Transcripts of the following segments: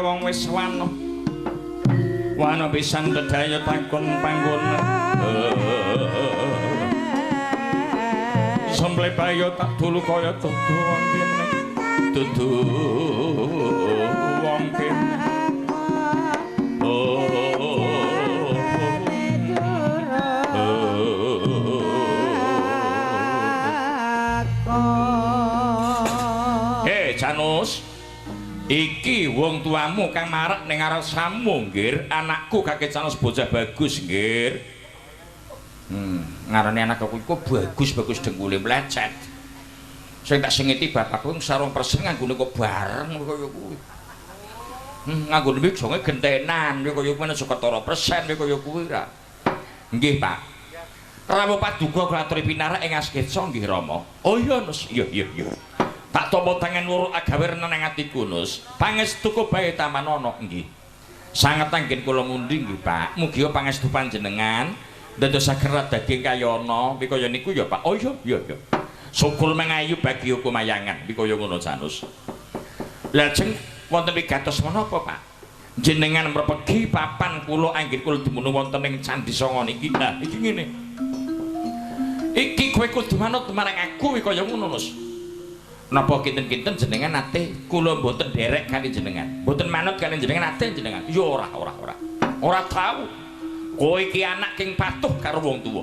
wong wis wano. Wano pisan dedaya takon panggonan. Sample bayo tak dulu kaya dudu wong kene. Dudu wong kene. Janus, iki wong tuamu kang marek ning arep samu, nggir. Anakku kakek Janus bocah bagus, nggir. Ngarane anakku iku bagus dengkule mlecet. Sing tak sengiti bapakku sarung persen nganggone kok bareng kaya kuwi. Nganggone iki jonge gentenan kaya kuwi saka tara persen kaya kuwi ra. Nggih, Pak. Rawu paduka kula aturi pinarak ing asketsa nggih Rama. Oh iya, Nus. Iya. Tak tampa tangan loro agawe renang atiku Nus. Pangestuku bae tamanono nggih. Sanget anggen kula ngundi nggih Pak. Mugi pangestu panjenengan ndadosaken daging kayana mikaya niku ya Pak. Oh iya. Syukur mengayu bagi kumayangan mikaya ngono Janus. Lajeng wonten wigatos menapa Pak? Jenengan mrepegi papan kula anggen kula dumunung wonten ing Candhi Sanga niki. Nah, iki ngene. Iki kowe kudu manut marang aku kaya ngono Nus. Napa kinten-kinten jenengan nate kula mboten derek kali jenengan. Mboten manut kali jenengan nate jenengan. Ya ora. Ora tau. Kowe iki anak king patuh karo wong tuwa.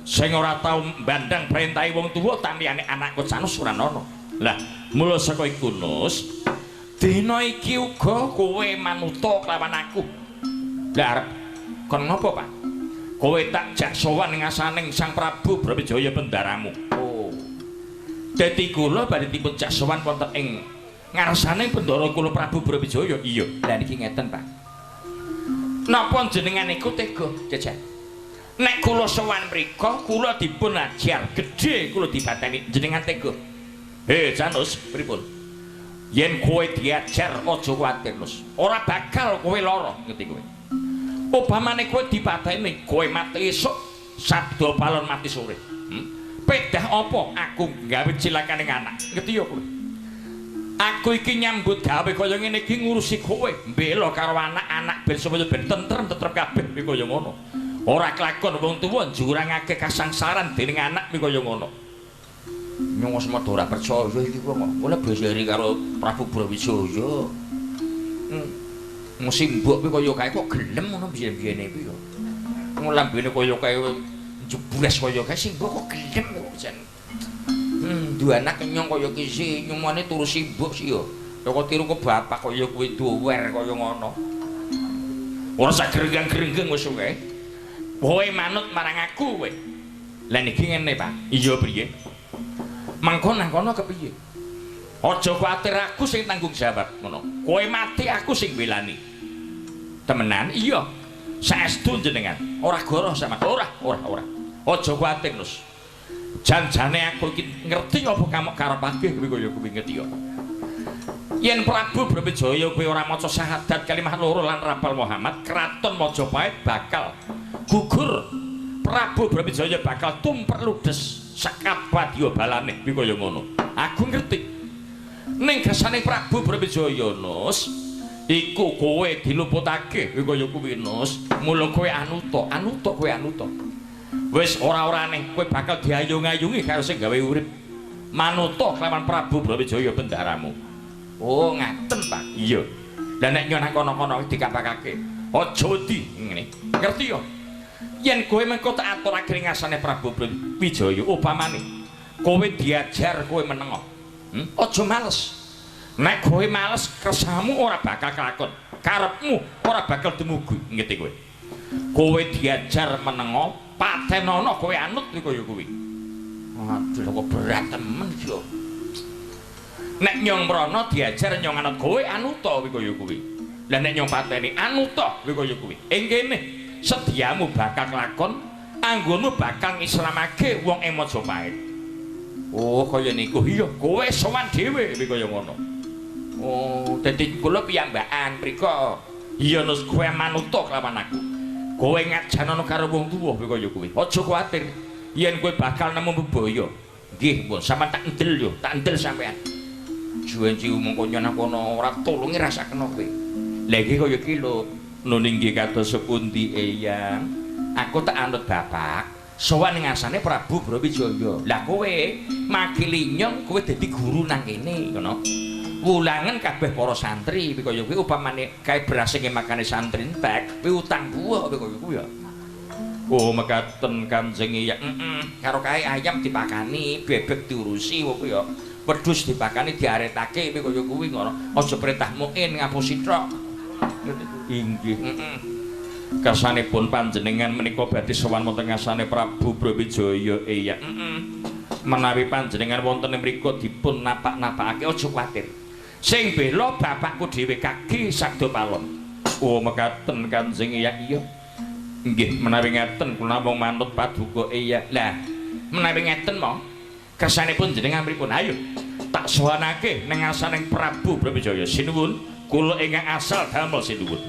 Sing ora tau mbandang perintahe wong tuwa taniyane anakku Janus ora ana. Lah, mula saka iku Nus, dina iki uga kowe manuta kelawan aku. Lah arep kon napa, Pak? Kowe tak jak sowan ing asaning Sang Prabu Brawijaya Bendaramu. Dadi kula badhe dipun jak sowan wonten ing ngarsane Bendara kula Prabu Brawijaya. Iya. Lah niki ngeten, Pak. Napa jenengan iku tega, Jajak? Nek kula sowan mrika, kula dipun ajar gedhe kula dibateni jenengan tega. Janus, pripun? Yen kowe diajar aja kuwatir, Nus. Ora bakal kowe lara, ngerti kowe. Upamane kowe dipateni, kowe mati esuk, sabda balon mati sore. Pedah apa aku gawe cilakaning anak, ngerti ya kowe? Aku iki nyambut gawe kaya ngene iki ngurusi kowe, mbela karo anak-anak ben supaya ben tentrem kabeh kaya ngono. Ora kelakon wong tuwa njurangake kasangsaran dening anak kaya ngono. Nyong semada ora percaya iki wong. Ora beseri karo Prabu Brawijaya. Musimbok kuwi kaya kae kok gelem ngono biyen-biyene iki ya. Wong lambene kaya kae jebres kaya kae simbok kok gelem kok jan. Dua anak nyong kaya ki si nyumane turu simbok sih ya. Kok tiru ke bapak kaya kuwi dower kaya ngono. Ora sak gerenggang-gerenggang wis wae. Kowe manut marang aku kowe. Lah niki ngene, Pak. Iya priye? Mangko nang kono kepiye? Aja kuwatir aku sing tanggung jawab ngono. Kowe mati aku sing belani. Temenan? Iya. Saestu jenengan. Ora goroh sama. Ora. Aja kuwatir, Nus. Janjane aku iki ngerti apa kamu karepake kuwi kaya kuwi ngerti ya. Yen Prabu Brawijaya kuwi ora maca syahadat kalimah loro lan rapal Muhammad, kraton Majapahit bakal gugur. Prabu Brawijaya bakal tumper ludes sakapadya balane kuwi kaya ngono. Aku ngerti. Ning gesane Prabu Brawijaya Nus, iku kowe diluputake kuwi kaya kuwi Nus. Mula kowe anuta kowe anuta. Wis ora-orane kowe bakal diayung-ayungi karo sing gawe urip. Manuta kelawan Prabu Brawijaya Bendaramu. Oh, ngaten, Pak. Iya. Lah nek nyon kono-kono dikapakake, aja wedi ngene. Ngerti ya? Yen kowe mengko tak aturake ing ngasane Prabu Brawijaya, upamane kowe diajar kowe menengo. Aja males. Nek kowe males kersamu ora bakal kelakon. Karepmu ora bakal dumugi, ngerti kowe. Kowe diajar menengo, patenono kowe anut kaya kuwi. Aduh kok berat temen yo. Nek nyong mrono diajar nyong anut kowe anuta kaya kuwi. Lah nek nyong pateni anuta kaya kuwi. Ing kene sediamu bakal kelakon, anggonmu bakal ngislamake wong ing Majapahit. Oh kaya niku. Iya, kowe sowan dhewe kaya ngono. Oh, dadi kula piyambakan mriko. Iya Nus kowe manuta kelawan aku. Kowe ngajanono karo wong tuwa kaya kuwi. Aja kuwatir. Yen kowe bakal nemu bebaya. Nggih, mbon sampean tak endel yo, tak endel sampean. Juwenji mongko nyon kono ora tulungi rasakno kowe. Lha iki kaya iki lho, nun inggih kados sepundi Eyang. Aku tak anut bapak. Sowan ning ngasane Prabu Brawijaya. Lah kowe makili nyong kowe dadi guru nang kene ngono. Wulangen kabeh para santri kaya kuwi upamane kae beras sing makane santri entek, kuwi utang buah kaya kuwi ya. Oh mekaten Kanjeng ya. Karo kae ayam dipakani, bebek diurusi kuwi ya. Wedhus dipakani diaretake kaya kuwi ngono. Aja perintah muin ngapusi tok. Inggih. Kersanipun panjenengan menika badhe sowan wonten ngasane Prabu Brawijaya iya. Menawi panjenengan wonten mriku dipun napak-napakake aja kuwatir. Sing bela bapakku dhewe Kaki Sabdapalon. Oh mekaten Kanjeng iya. Nggih menawi ngeten kula namung manut paduka iya. Lah menawi ngeten mo kersanipun jenengan pripun? Ayo tak sowanake ning ngasaning Prabu Brawijaya. Sinuwun kula ingkang asal damel sinuwun.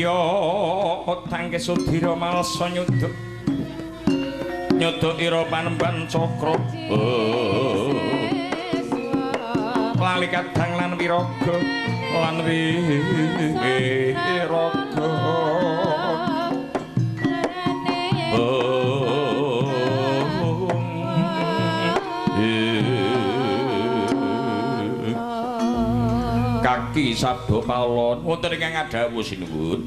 Yo tangke sudira malsa nyuduk nyuduk ira panemban cakra lali kadang lan wiraga lan wiraga Kaki Sabdapalon wonten ingkang ngadhawuh sinuwun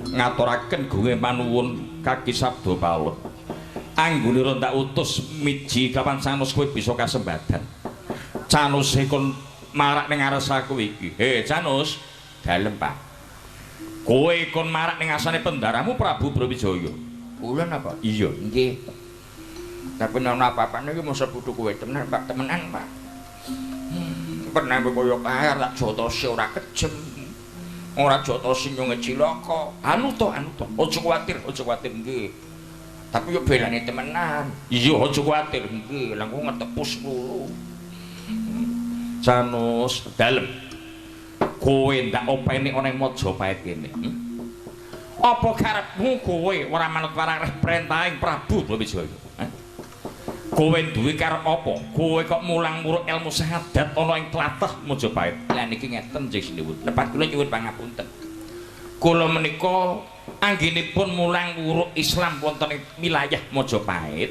ngaturaken gunge panuwun Kaki Sabdapalon anggone rontak utus miji kapan Canus kowe bisa kasembadan Canus kon marak ning ngaresaku iki Canus dalem Pak kowe kon marak ning asane pendaramu Prabu Brawijaya kula napa iya nggih tapi ana apa-apane iki mosok putu kowe temenan Pak temenan Pak pernah kaya kae tak jotosi ora kejem ora jotosi nyong cilaka anu to aja kuwatir nggih Tapi yo belane temenan. Iya aja kuwatir nggih, langkung ngetepus dulu. Janus dalem. Kowe ndak openi ana ing Majapahit kene. Apa karepmu kowe ora manut marang perintahing Prabu Brawijaya? Kowe duwe karep apa? Kowe kok mulang-muruk ilmu syahadat ana ing tlatah Majapahit. Lah niki ngeten Nggih Sinuwun. Lepas kula nyuwun pangapunten. Kula menika anggenipun mulang-muruk Islam wonten ing wilayah Majapahit.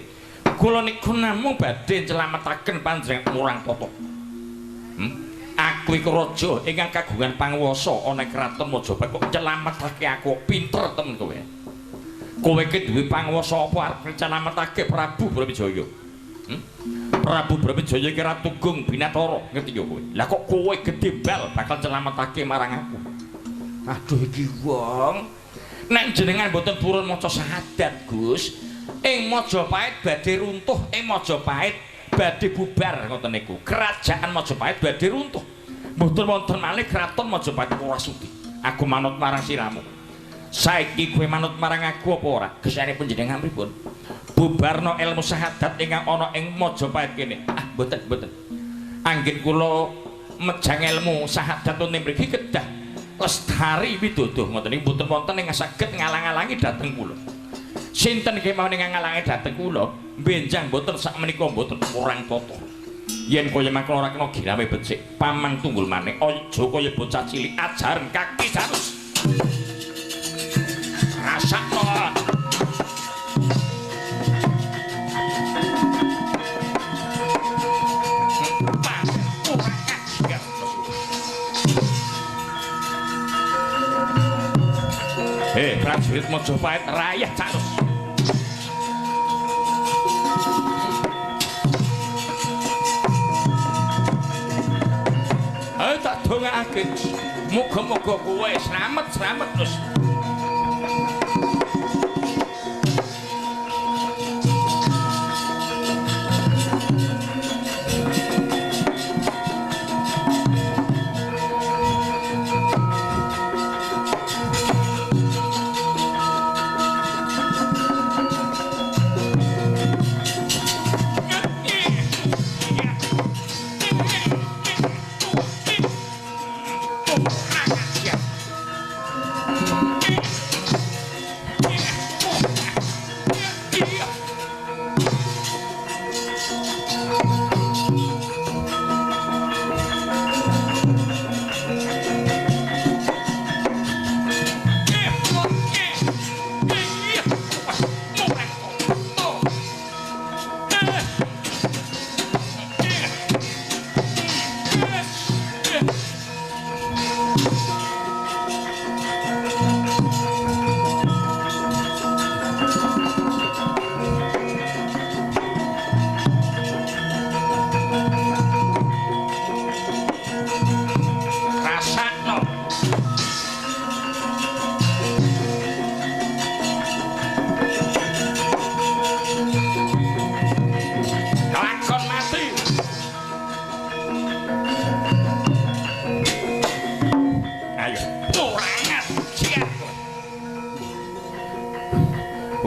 Kula niku namung badhe nyelametaken panjenengan Murang Tata. Aku iku raja ingkang kagungan panguwasa ana ing kraton Majapahit kok nyelametake aku. Pinter temen kowe. Kowe iki duwe panguwasa apa arep nyelametake Prabu Brawijaya? Prabu Brawijaya iki Ratu Gung Binathara, ngerti yo kowe. Lah kok kowe gedhe bal bakal nyelametake marang aku. Aduh iki wong nek jenengan mboten purun maca syahadat Gus, ing Majapahit badhe runtuh, ing Majapahit badhe bubar ngoten niku. Kerajaan Majapahit badhe runtuh. Mboten wonten malih kraton Majapahit ora sudi. Aku manut marang siramu. Saiki kowe manut marang aku apa ora? Gesane panjenengan pripun? Bubarno ilmu syahadat ingkang ana ing Majapahit kene. Ah, mboten. Anggen kula mejang ilmu syahadat wonten mriki kedah lestari widodo ngoten niku mboten wonten ing saged ngalang-alangi dhateng kula. Sinten kemawon ingkang ngalangi dhateng kula, benjang mboten sakmenika mboten Murang Tata. Yen kaya mangkon ora kena girawe becik, pamang tunggul maneh aja kaya bocah cilik ajaran kaki Janus. Rasakno. Prajurit Majapahit rayah Janus. Ayo tak dongakake. Muga-muga kowe slamet terus.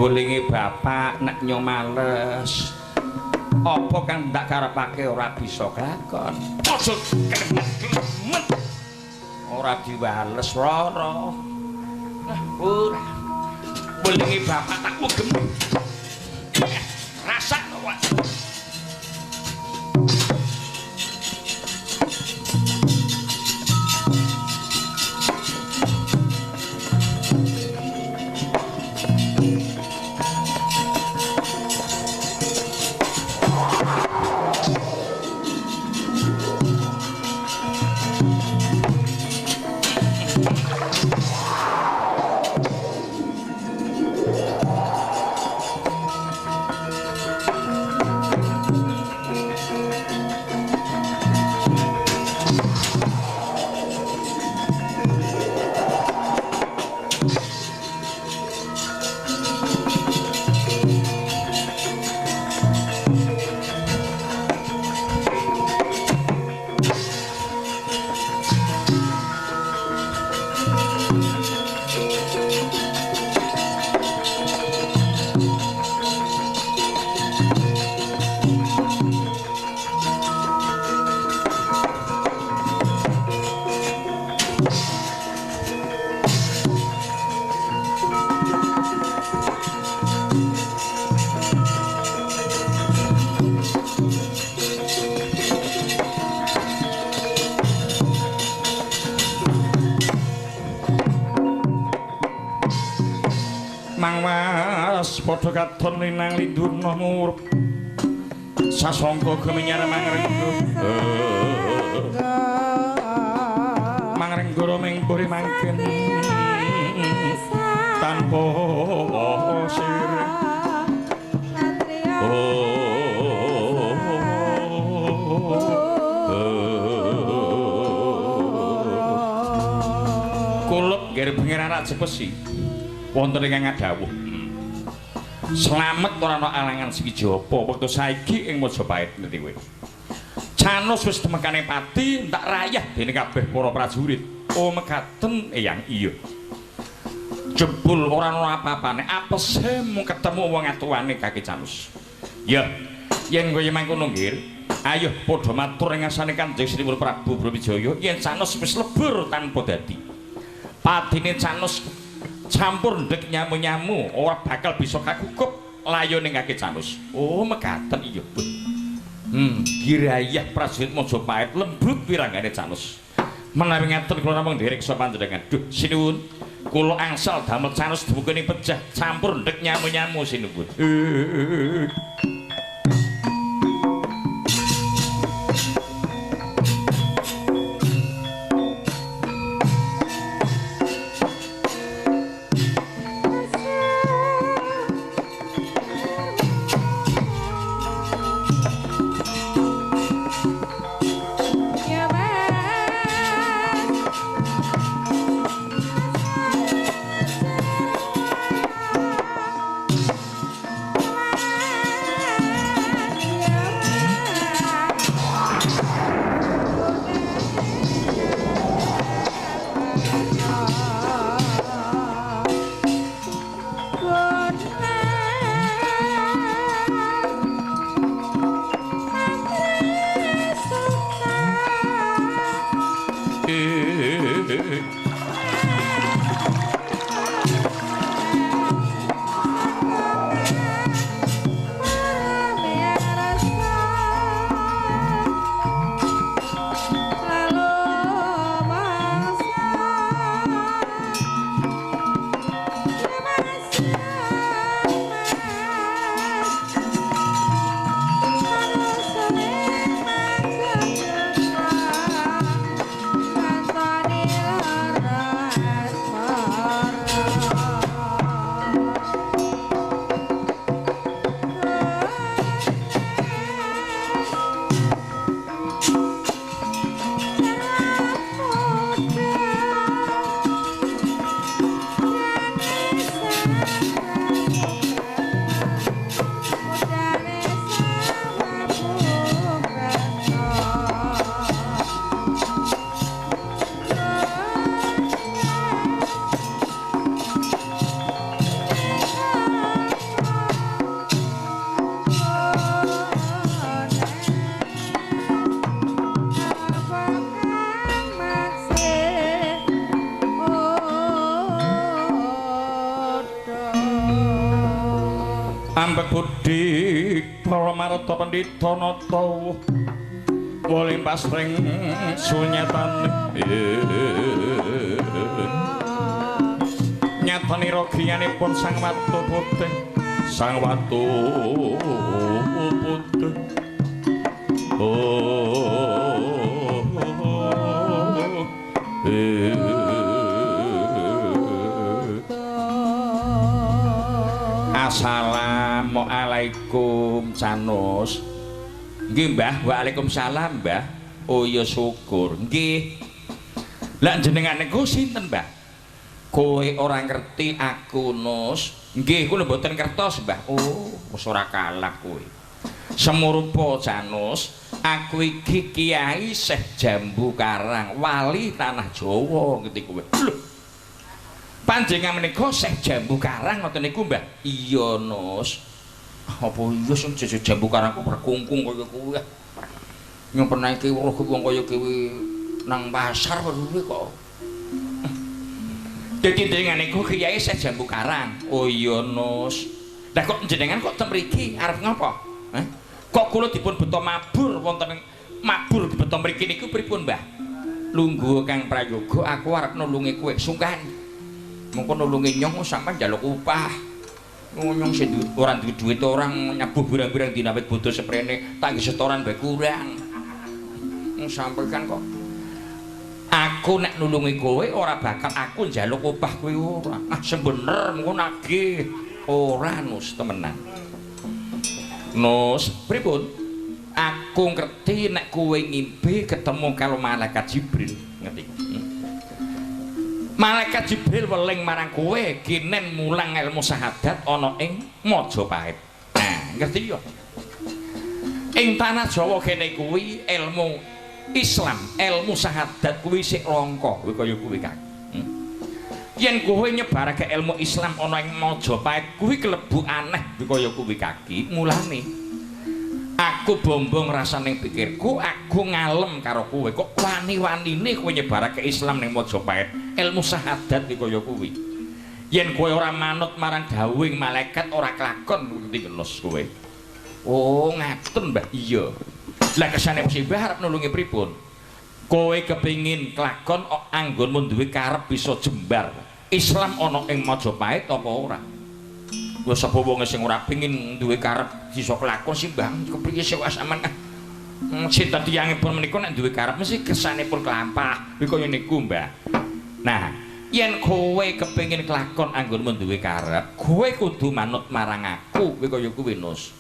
Ulingi bapak nek nyo males. Apa kang ndak karepake ora bisa kelakon. Aja klemet. Ora diwales lara. Nah, ora. Ulingi bapak tak ugem. Rasakno wae. padha katon linang lindurna ngurup sasangka gemenyar mangrenggo mangrenggara mengpuri mangken tanpa sir kulup nggih bengi anak Jepesi wonten ingkang dawuh slamet ora ana alangan Swijapa wektu saiki ing Majapahit ngerti kowe Canus wis temekane pati tak rayah dening kabeh para prajurit mekaten eyang iya jebul ora ana apa-apane apese mung ketemu wong atuwane Kaki Canus ya yen kowe mangkono nggih ayo padha matur ing ngasane Kanjeng Sri Prabu Brawijaya yen Canus wis lebur tanpa dadi patine Canus campur ndek nyamu-nyamu ora bakal bisa kakukup layo ning Kaki Canus mekaten iya Bu girayah prajurit Majapahit lembut wirangane Canus menawi ngaten kula namung nderek sapa panjenengan duh sinuwun kula angsal damel Canus dibukeni pejah campur ndek nyamu-nyamu sinuwun ambek budi para marata pandhita nata wali pasring sunyatane nyatani rogiyanipun sang watu putih Assalamualaikum Canus. Nggih Mbah, waalaikumsalam Mbah. Oh ya syukur. Nggih. Lah jenengan niku sinten Mbah? Kowe ora ngerti aku Nus. Nggih, kula mboten kertos Mbah. Oh, wis ora kalah kowe. Semurupa Canus, aku iki Kiai Syekh Jambu Karang, wali tanah Jawa ngerti kowe. Lho. Panjenengan menika Syekh Jambu Karang ngoten niku Mbah? Iya Nus. Apa iya sing Jambu Karang kok berkungkung kaya kowe. Nyempena iki weruh wong kaya kowe nang pasar weruhe kok. Dadi jenengan niku Kiai Syekh Jambu Karang. Oh iya Nus. Lah kok jenengan kok ten mriki arep ngapa? Hah? Kok kula dipun beto mabur wonten mabur beto mriki niku pripun Mbah? Lungguh Kang Prayoga aku arep nulungi kowe sungkan. Mengko nulungi nyong sampean njaluk upah. Nyong sing ora duwe duit orang nyabuh birang-birang dina wit bodho seprene tak setoran bae kurang. Sampe kan kok aku nek nulungi kowe ora bakal aku njaluk opah kowe ora. Ah sing bener mengko nagih ora Nus temenan. Nus, pripun? Aku ngerti nek kowe ngimpi ketemu karo malaikat Jibril, ngerti? Malaikat Jibril weling marang kowe kinen mulang ilmu syahadat ana ing Majapahit. Nah, ngerti yo? Ing tanah Jawa kene kuwi ilmu Islam, ilmu syahadat kuwi sik langka, kuwi kaya kuwi kan. Yen kowe nyebarake ilmu Islam ana ing Majapahit kuwi kelebu aneh, kuwi kaya kuwi kaki. Mulane aku bombong rasane pikirku, aku ngalem karo kowe. Kok wani-wanine kowe nyebarake Islam ning Majapahit, ilmu syahadat iki kaya kuwi. Yen kowe ora manut marang dawuhing malaikat ora kelakon ngerti nus kowe. Oh, ngaten, Mbah. Iya. Lah kesane musibah arep nulungi pripun? Kowe kepingin kelakon anggonmu duwe karep bisa jembar Islam ana ing Majapahit apa ora? Lha sapa wong sing ora pengin duwe karep bisa kelakon sih Bang, kepriye sik sampean cinta tiyangipun menika nek duwe karep mesti kesanipun kelampah kaya niku Mbah. Nah, yen kowe kepengin kelakon anggonmu duwe karep, kowe kudu manut marang aku kaya kuwi Nus.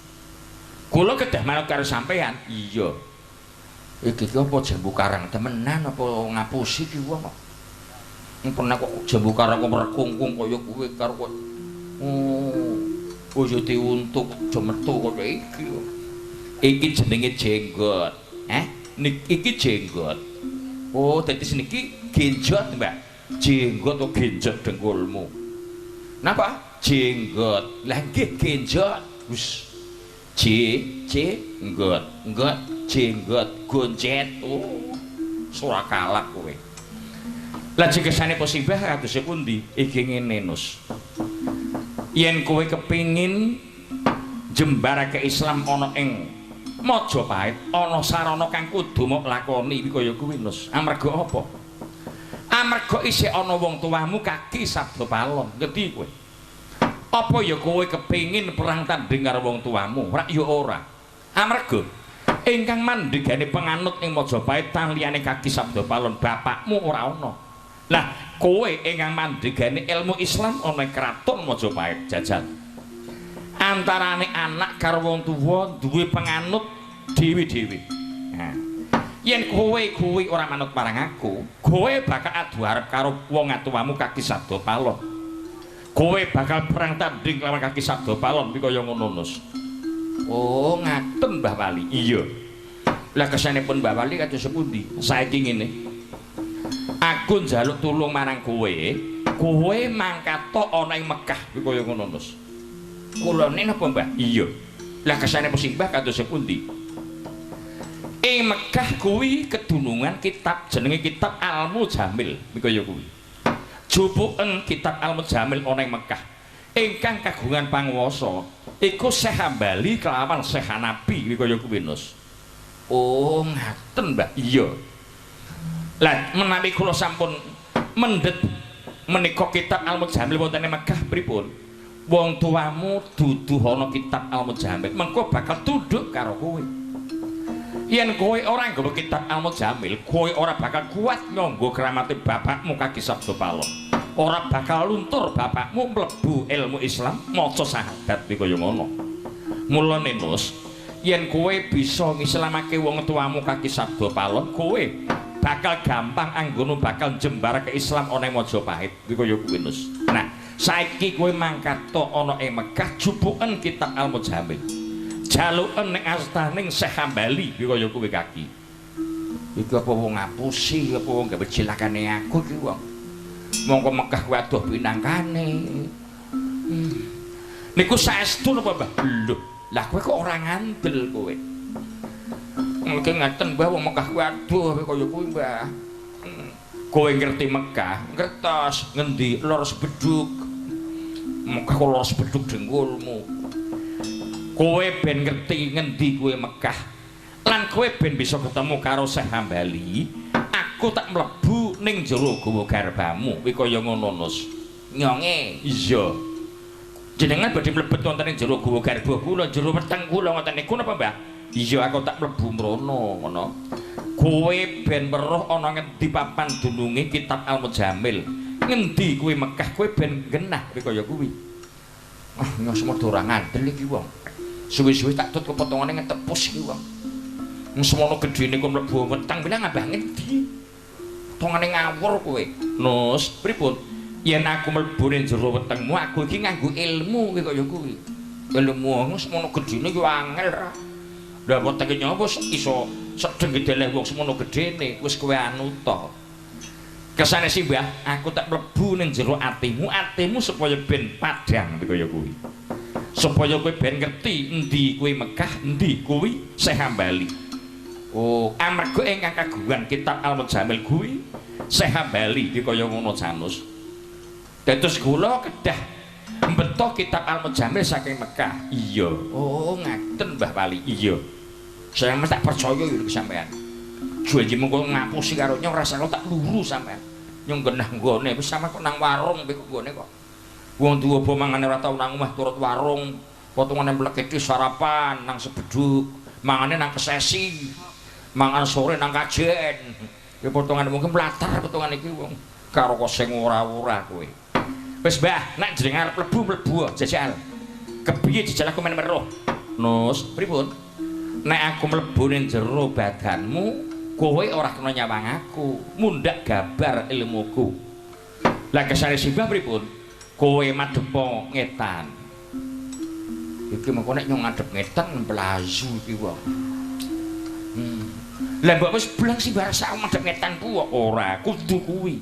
Kula kedah manut karo sampean. Iya. Iki apa jambu karang temenan apa ngapusi ki wong kok. Pernah kok jambu karang kok merekungkung kaya kuwi karo kok. Oh, yo diuntuk aja metu kaya iki. Iki jenenge jenggot. Iki jenggot. Oh, dadi seniki genjot, Mbak. Jenggot atau genjot dengkulmu. Napa? Jenggot. Lah nggih genjot. Wis. Jenggot. Jenggot goncet. Oh, ora kalah kowe. Lah jekesane posibah kados pundi? Iki ngene Nus. Yen kowe kepingin jembarake Islam ana ing Majapahit, ana sarana kang kudu mok lakoni iki kaya kuwi Nus. Amarga apa? Amarga isih ana wong tuamu kaki sabda palon. Ngerti kowe? Apa ya kowe kepingin perang tanding karo wong tuamu? Ora ya ora. Amarga ingkang mandhegane penganut ing Majapahit tan liyane kaki sabda palon bapakmu ora ana. Lah kowe ingkang mandhegane ilmu Islam ana ing kraton Majapahit jajal. Antarane anak karo wong tuwa duwe penganut dhewe-dhewe. Nah, yen kowe kuwi ora manut marang aku, kowe bakal adu arep karo wong atuwamu kaki sabda palon. Kowe bakal perang tanding lawan kaki sabda palon iki kaya ngono Nus. Oh, ngaten Mbah Wali. Iya. Lah kesanipun Mbah Wali kados sepundi? Saiki ngene. Aku njaluk tulung marang kowe, kowe mangkato ana ing Mekah iki kaya ngono Nus. Kulone napa Mbah? Iya. Lah kesanipun Mbah kados sepundi? Ing Mekah kuwi kedunungan kitab jenenge kitab Al-Mujamil iki kaya kuwi. Jupuken kitab Al-Mujamil ana ing Mekah. Ingkang kagungan panguwasa iku Syekh Hambali kelawan Syekh Hanafi iki kaya kuwi Nus. Oh, ngaten Mbah. Iya. Lah menawi kula sampun mendhet menika kitab Al-Mujamil wonten ing Mekah pripun? Wong tuamu dudu ana kitab Al-Mujamil, mengko bakal tunduk karo kowe. Yen kowe ora nggawa kitab Al-Mujamil, kowe ora bakal kuat nganggo kramate bapakmu kaki sabda palon. Ora bakal luntur bapakmu mlebu ilmu Islam, maca syahadat iki kaya ngono. Mulane Nus, yen kowe bisa ngislamake wong tuamu kaki sabda palon, kowe bakal gampang anggono bakal jembarake Islam ana ing Majapahit iki kaya kuwi Nus. Nah, saiki kowe mangkato ana ing Mekah jupuken kitab Al-Mujamil. Jaluken ning astaning Syekh Hambali iki kaya kuwi kaki. Iki apa wong ngapusi apa wong gawe cilakane aku iki wong. Mongko Mekah kuwi adoh pinangkane. Niku saestu napa Mbah? Lho, lah kowe kok ora ngandel kowe. Mungkin ngaten Mbah wong Mekah kuwi adoh kaya kuwi Mbah. Kowe ngerti Mekah, ngertos ngendi Lores Beduk. Mekah kok Lores Beduk dengkulmu. Kowe ben ngerti ngendi kowe Mekah. Lan kowe ben bisa ketemu karo Syekh Hambali. Aku tak mlebu ning jero gawa garbamu. Kuwi kaya ngono Nus. Nyonge. Iya. Jenengan badhe mlebet wonten ing jero guwa garba kula, jero weteng kula ngoten niku napa, Mbah? Iya aku tak mlebu mrono ngono. Kowe ben weruh ana ngendi papan dununge kitab Al-Mujamil. Ngendi kuwi Mekah kowe ben genah kowe kaya kuwi. Ah, nyos modho ora ngandel iki wong. Suwi-suwi tak tut kepotongane ngetepus iki wong. Semono gedene kok mlebu weteng bilang ngabah ngendi? Tongane ngawur kowe. Nus, pripun? Yen aku mlebu ning jero wetengmu, aku iki nganggo ilmu kowe kaya kuwi. Ilmu semono gedene yo angel ra. Lah wetenge nyapa iso sedeng gedeleh wong semono gedene, wis kowe anu to. Kesane sih Mbah, aku tak mlebu ning jero atimu supaya ben padhang kaya kuwi. Supaya kowe ben ngerti endi kuwi Mekah, endi kuwi Syekh Hambali. Oh, amarga ingkang kagungan kitab Al-Mujamil kuwi Syekh Hambali iki kaya ngono Janus. Dados kula kedah mbeto kitab Al-Mujamil saking Mekah. Iya. Oh, ngaten Mbah Wali. Iya. Saya mesti tak percaya yo sampean. Janji mengko ngapusi karo nyong rasane tak luru sampean. Nyong genah nggone wis sampe kok nang warung kowe nggone kok. Wong duwe apa mangane ora tau nang omah turut warung, potongane mleketi sarapan nang Sebeduk, mangane nang Kesesi. Mangan sore nang Kajen. Ya potongane mungkin mlatar potongane iki wong karo kok sing ora-ora kowe. Wis Mbah, nek jeneng arep mlebu jajal. Kepiye jajal aku men weruh. Nus, pripun? Nek aku mlebu ning jero badanmu, kowe ora kena nyawang aku, mundhak gabar ilmuku. Lah kesane Simbah pripun? Kowe madhepa ngetan. Iki mengko nek nyong ngadep ngetan mlayu iki wong. Lah mbok wis bilang Simbah sak madhep ngetan ku ora, kudu kuwi.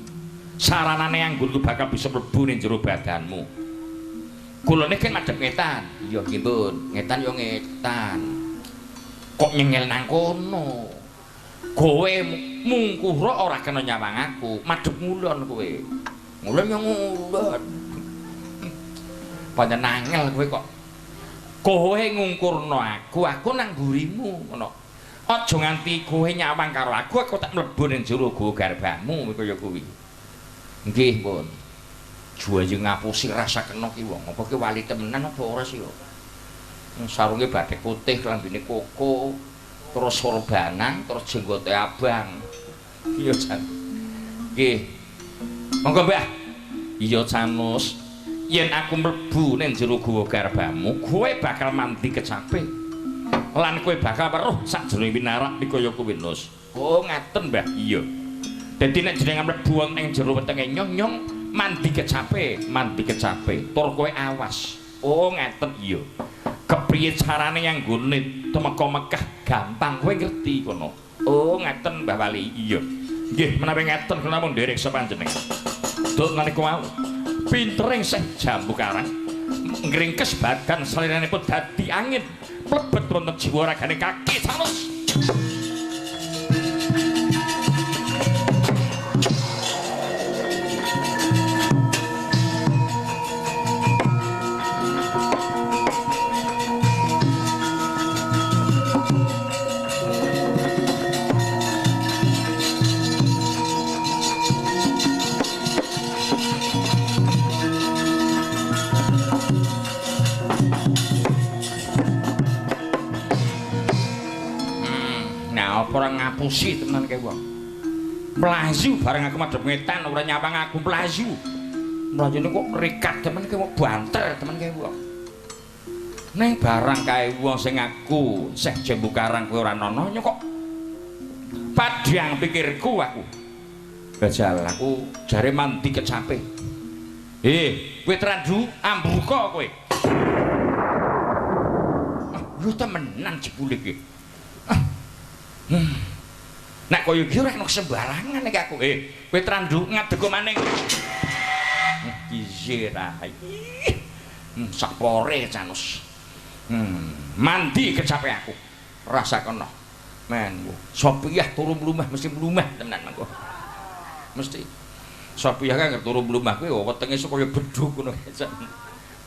Saranane anggonku bakal bisa mlebu ning jero badanmu. Kulane kan madhep ngetan. Iya nggih, Mbun. Ngetan yo ngetan. Kok nyengel nang kono? Kowe mungkura ora kena nyawang aku, madhep ngulon kowe. Ngulon yo ngulon. Pancen angel kowe kok. Kowe ngungkurno aku nang mburimu ngono. Aja nganti kowe nyawang karo aku tak mlebu ning jero guwa garbamu kaya kuwi. Nggih, Pun. Juwaye ngapusi rasa kena ki wong. Apa ki wali temenan apa ora sih yo? Sarunge batik putih, klambine koko, terus sorbanan, terus jenggote abang. Iya, Jan. Nggih. Monggo, Mbah. Iya, Janus. Yen aku mlebu ning jero guwa garbamu, kowe bakal mandi kecape. Lan kowe bakal weruh sakjroning winarak kaya kuwi, Nus. Oh, ngaten, Mbah. Iya. Dadi nek jenengan mlebu ning jero wetenge nyong mandi kecape. Tur kowe awas. Oh, ngaten iya. Kepriye carane nganggone temeka Mekah gampang kowe ngerti kono. Oh, ngaten Mbah Wali. Iya. Nggih, menawi ngaten kula mun nderek sapanjenengan. Duk nalika wau pintering Syekh Jambu Karang ngringkes badan saliranipun dadi angin mlebet wonten jiwa ragane kaki Janus. Ora ngapusi tenan kae wong. Mlayu bareng aku madhep ngetan ora nyawang aku mlayu. Mlayune kok rikat temen kae wong banter temen kae wong. Ning barang kae wong sing aku Syekh Jambu Karang kowe ora nono kok padhang pikirku aku. Bajal aku jare mandi kecape. Kowe Trandu ambuka kowe. Lu temenan jebule iki. Nek kaya iki ora enak sembarangan nek aku. Kowe Trandu ngadeg maning. Iki rai. Sapore Janus. Mandi kecape aku. Rasa kono. Men, Sopiah turu mlumah mesti mlumah tenan mengko. Mesti. Sopiah kan turu mlumah kuwi wetenge kaya bedhug ngono jan.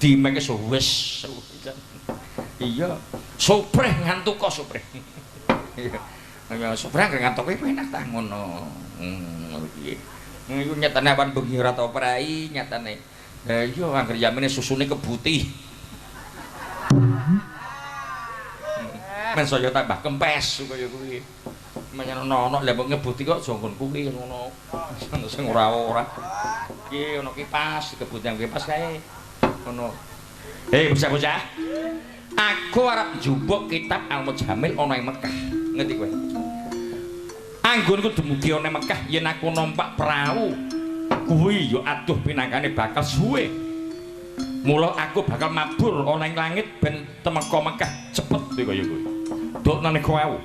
Dimeke wis. Iya. Sopreh ngantuk kok sopreh. Iya. Sopreh ngantuk kuwi enak ta ngono. Ngono iki. Iku nyatane awan bengi ora tau prai nyatane. iya angger yamene susune kebuti. Men saya tambah kempes kaya kuwi. Menyang ono lha mbok ngebuti kok jonggon kuwi ngono. Sing ora-ora. Iki ono kipas, kebuti kipas kae. Ngono. Bocah-bocah. Aku arep njupuk kitab Al-Mujamil ana ing Mekah. Ngerti kowe? Anggonku dumugi ana Mekah yen aku numpak perahu. Kuwi yo aduh pinangkane bakal suwe. Mula aku bakal mabur ana ing langit ben temeka Mekah cepet kaya kuwi. Dok nang kowe.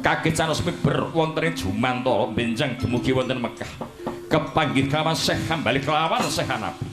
Kaget sanes miber wonten Jumantara benjang dumugi wonten Mekah. Kepanggih kelawan Syekh Hambali kelawan Syekh Hanafi.